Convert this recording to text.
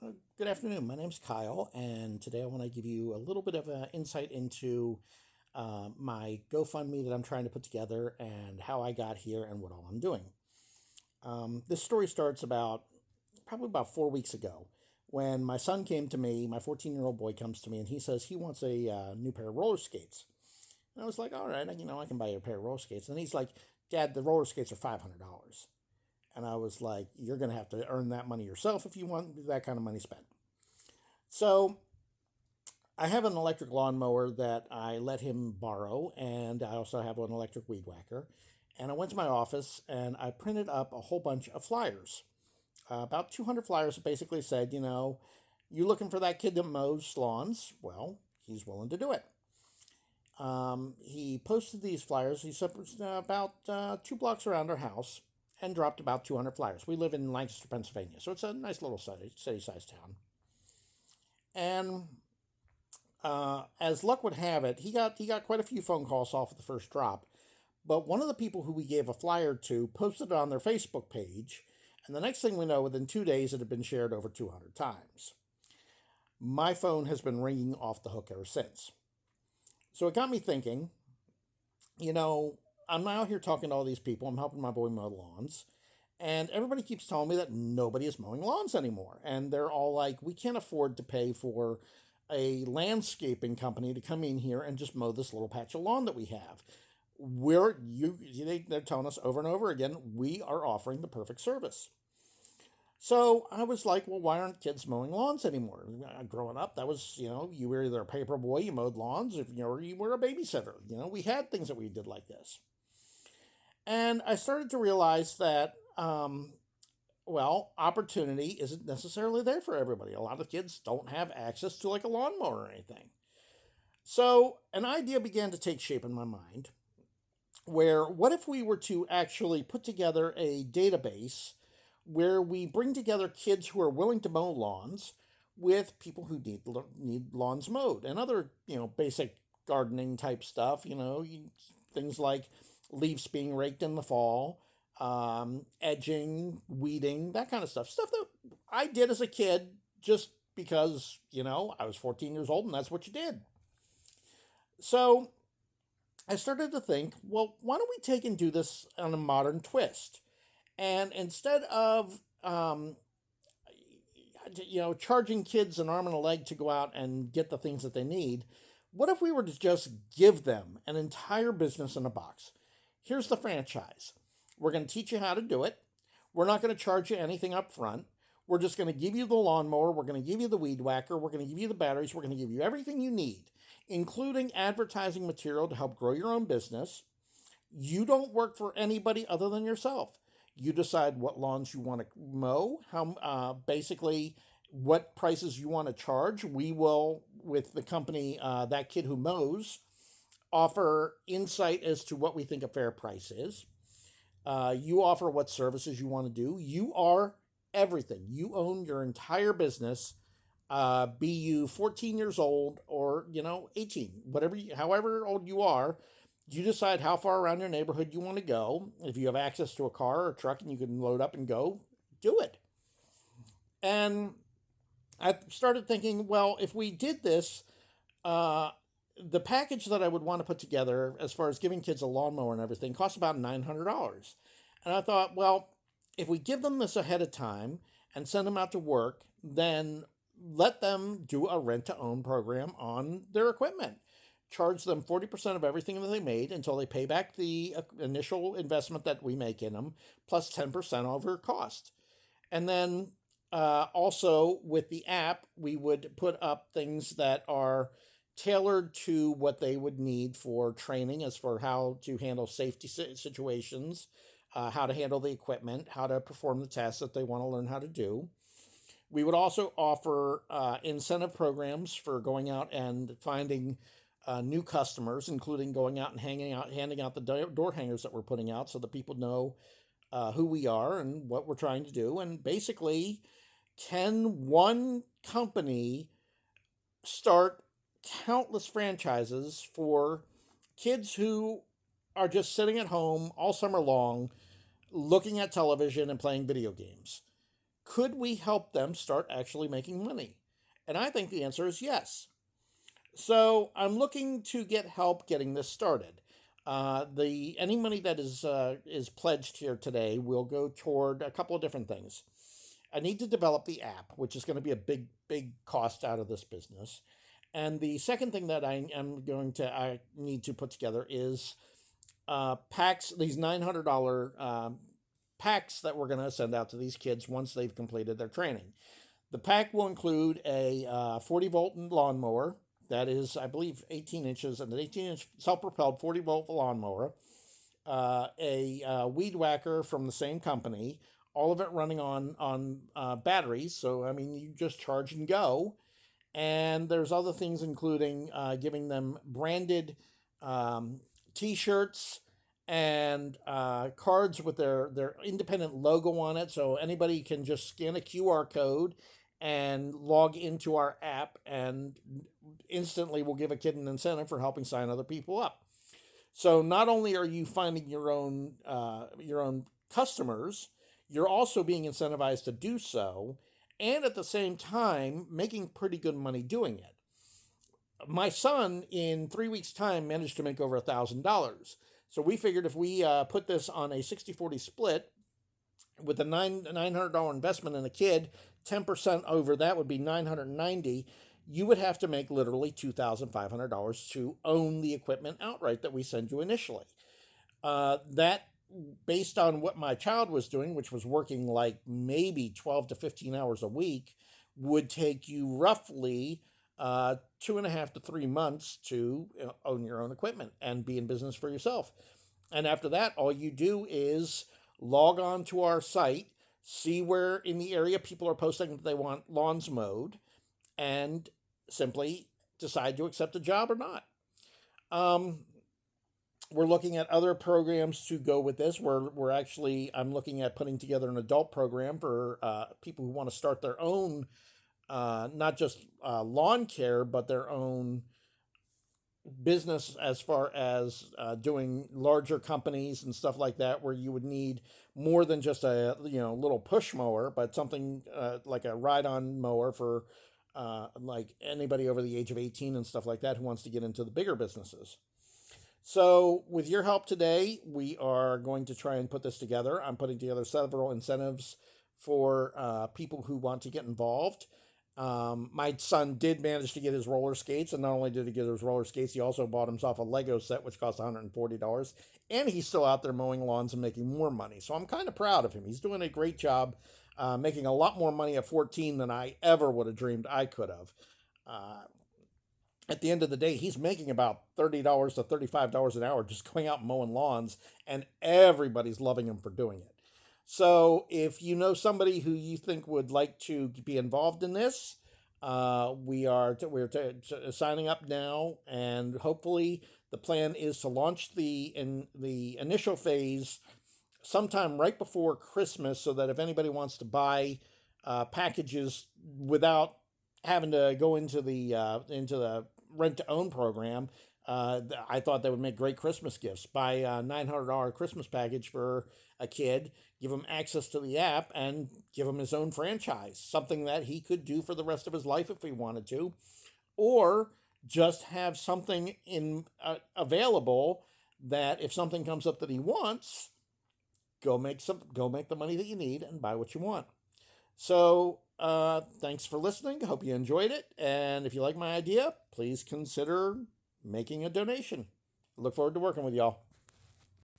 Good afternoon. My name's Kyle, and today I want to give you a little bit of an insight into my GoFundMe that I'm trying to put together and how I got here and what all I'm doing. This story starts probably about 4 weeks ago when my son came to me, my 14-year-old boy comes to me, and he says he wants a new pair of roller skates. And I was like, all right, I can buy you a pair of roller skates. And he's like, Dad, the roller skates are $500. And I was like, you're going to have to earn that money yourself if you want that kind of money spent. So I have an electric lawnmower that I let him borrow, and I also have an electric weed whacker. And I went to my office and I printed up a whole bunch of flyers, about 200 flyers that basically said, you looking for that kid that mows lawns? Well, he's willing to do it. He posted these flyers. He said about 2 blocks around our house and dropped about 200 flyers. We live in Lancaster, Pennsylvania, so it's a nice little city-sized town. And as luck would have it, he got quite a few phone calls off of the first drop. But one of the people who we gave a flyer to posted it on their Facebook page, and the next thing we know, within 2 days, it had been shared over 200 times. My phone has been ringing off the hook ever since. So it got me thinking, you know, I'm out here talking to all these people. I'm helping my boy mow lawns. And everybody keeps telling me that nobody is mowing lawns anymore. And they're all like, we can't afford to pay for a landscaping company to come in here and just mow this little patch of lawn that we have. They're telling us over and over again, we are offering the perfect service. So I was like, well, why aren't kids mowing lawns anymore? Growing up, that was, you were either a paper boy, you mowed lawns, if or you were a babysitter. We had things that we did like this. And I started to realize that, opportunity isn't necessarily there for everybody. A lot of kids don't have access to like a lawnmower or anything. So an idea began to take shape in my mind where what if we were to actually put together a database where we bring together kids who are willing to mow lawns with people who need lawns mowed and other basic gardening type stuff. Things like leaves being raked in the fall, edging, weeding, that kind of stuff that I did as a kid just because I was 14 years old and that's what you did. So I started to think, well, why don't we take and do this on a modern twist? And instead of charging kids an arm and a leg to go out and get the things that they need, what if we were to just give them an entire business in a box? Here's the franchise. We're going to teach you how to do it. We're not going to charge you anything up front. We're just going to give you the lawnmower. We're going to give you the weed whacker. We're going to give you the batteries. We're going to give you everything you need, including advertising material to help grow your own business. You don't work for anybody other than yourself. You decide what lawns you want to mow, how basically what prices you want to charge. We will, with the company, That Kid Who Mows, offer insight as to what we think a fair price is. You offer what services you want to do. You are everything. You own your entire business. Be you 14 years old or 18, however old you are. You decide how far around your neighborhood you want to go. If you have access to a car or a truck and you can load up and go, do it. And I started thinking, well, if we did this, the package that I would want to put together as far as giving kids a lawnmower and everything costs about $900. And I thought, well, if we give them this ahead of time and send them out to work, then let them do a rent to own program on their equipment. Charge them 40% of everything that they made until they pay back the initial investment that we make in them, plus 10% over cost. And then also with the app, we would put up things that are tailored to what they would need for training as for how to handle safety situations, how to handle the equipment, how to perform the tasks that they want to learn how to do. We would also offer incentive programs for going out and finding new customers, including going out and handing out the door hangers that we're putting out so that people know who we are and what we're trying to do. And basically, can one company start countless franchises for kids who are just sitting at home all summer long looking at television and playing video games? Could we help them start actually making money? And I think the answer is yes. So I'm looking to get help getting this started. The any money that is pledged here today will go toward a couple of different things. I need to develop the app, which is going to be a big cost out of this business. And the second thing that I need to put together is packs, these $900 packs that we're going to send out to these kids once they've completed their training. The pack will include a 40-volt lawnmower that is, I believe, 18 inches, and an 18-inch self-propelled 40-volt lawnmower, a weed whacker from the same company, all of it running on batteries. So I mean, you just charge and go. And there's other things, including giving them branded T-shirts and cards with their independent logo on it, so anybody can just scan a QR code and log into our app, and instantly we'll give a kid an incentive for helping sign other people up. So not only are you finding your own customers, you're also being incentivized to do so, and at the same time making pretty good money doing it. My son, in 3 weeks' time, managed to make over $1,000. So we figured if we put this on a 60-40 split with a $900 investment in a kid, 10% over that would be $990. You would have to make literally $2,500 to own the equipment outright that we send you initially. That, based on what my child was doing, which was working like maybe 12 to 15 hours a week, would take you roughly 2.5 to 3 months to own your own equipment and be in business for yourself. And after that, all you do is log on to our site, see where in the area people are posting that they want lawns mowed, and simply decide to accept a job or not. We're looking at other programs to go with this. I'm looking at putting together an adult program for people who want to start their own, not just lawn care, but their own business as far as doing larger companies and stuff like that, where you would need more than just a little push mower, but something like a ride-on mower for like anybody over the age of 18 and stuff like that who wants to get into the bigger businesses. So with your help today, we are going to try and put this together. I'm putting together several incentives for people who want to get involved. My son did manage to get his roller skates, and not only did he get his roller skates, he also bought himself a Lego set, which cost $140, and he's still out there mowing lawns and making more money. So I'm kind of proud of him. He's doing a great job, making a lot more money at 14 than I ever would have dreamed I could have. At the end of the day, he's making about $30 to $35 an hour just going out and mowing lawns, and everybody's loving him for doing it. So if you know somebody who you think would like to be involved in this, we're signing up now, and hopefully the plan is to launch the initial phase sometime right before Christmas, so that if anybody wants to buy packages without having to go into the rent to own program, I thought that would make great Christmas gifts. Buy a $900 Christmas package for a kid, give him access to the app, and give him his own franchise, something that he could do for the rest of his life if he wanted to, or just have something available that if something comes up that he wants, go make the money that you need and buy what you want. So thanks for listening. Hope you enjoyed it. And if you like my idea, please consider making a donation. I look forward to working with y'all.